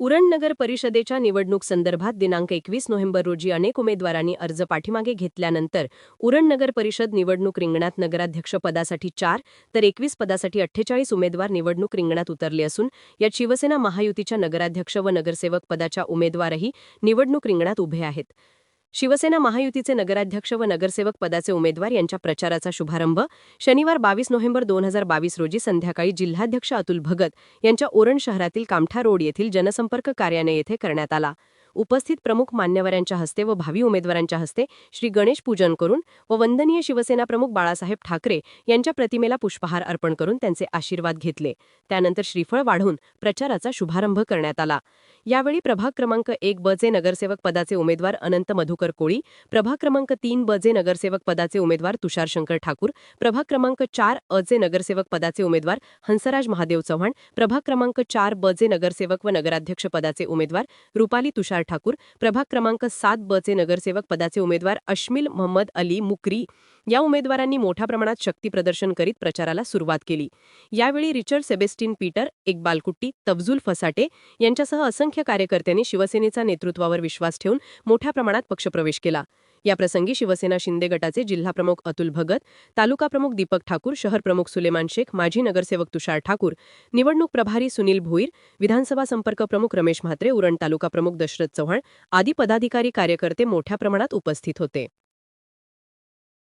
उरण नगर परिषदेच्या निवडणूक संदर्भात दिनांक 21 नोव्हेंबर रोजी अनेक उमेदवारांनी अर्ज पाठीमागे घेतल्यानंतर उरण नगर परिषद निवडणूक रिंगणात नगराध्यक्ष पदासाठी 4 तर 21 पदासाठी 48 उमेदवार निवडणूक रिंगणात उतरले असून यात शिवसेना महायुतीच्या नगराध्यक्ष व नगरसेवक पदाच्या उमेदवारही निवडणूक रिंगणात उभे आहेत. शिवसेना महायुतीचे नगराध्यक्ष व नगरसेवक पदाचे उमेदवार यांच्या प्रचाराचा शुभारंभ शनिवार 22 नोव्हेंबर 2022 रोजी संध्याकाळी जिल्हाध्यक्ष अतुल भगत यांच्या उरण शहरातील कामठा रोड येथील जनसंपर्क कार्यालय येथे करण्यात आला. उपस्थित प्रमुख मान्यवरांच्या हस्ते व भावी उमेदवारांच्या हस्ते श्री गणेश पूजन करून व वंदनीय शिवसेना प्रमुख बाळासाहेब ठाकरे यांच्या प्रतिमेला पुष्पहार अर्पण करून त्यांचे आशीर्वाद घेतले. त्यानंतर श्रीफळ वाढून प्रचाराचा शुभारंभ करण्यात आला. यावेळी प्रभाग क्रमांक 1 ब चे नगरसेवक पदाचे उमेदवार अनंत मधुकर कोळी, प्रभाग क्रमांक 3 ब चे नगरसेवक पदाचे उमेदवार तुषार शंकर ठाकूर, प्रभाग क्रमांक 4 अ चे नगरसेवक पदाचे उमेदवार हंसराज महादेव चव्हाण, प्रभाग क्रमांक 4 ब चे नगरसेवक व नगराध्यक्ष पदाचे उमेदवार रुपाली तुषार ठाकूर, प्रभाग क्रमांक 7 ब चे नगरसेवक पदाचे उमेदवार अश्मिल मोहम्मद अली मुकरी या उमेदवारांनी मोठ्या प्रमाणात शक्ती प्रदर्शन करीत प्रचाराला सुरुवात केली. यावेळी रिचर्ड सेबेस्टिन पीटर, इक्बाल कुट्टी, तफजुल फसाटे यांच्यासह असंख्य कार्यकर्त्यांनी शिवसेनेचा नेतृत्वावर विश्वास ठेवून मोठ्या प्रमाणात पक्षप्रवेश केला. याप्रसंगी शिवसेना शिंदे गटाचे जिल्हाप्रमुख अतुल भगत, तालुका प्रमुख दीपक ठाकूर, शहर प्रमुख सुलेमान शेख, माजी नगरसेवक तुषार ठाकूर, निवडणूक प्रभारी सुनील भोईर, विधानसभा संपर्क प्रमुख रमेश म्हात्रे, उरण तालुका प्रमुख दशरथ चव्हाण आदी पदाधिकारी कार्यकर्ते मोठ्या प्रमाणात उपस्थित होते.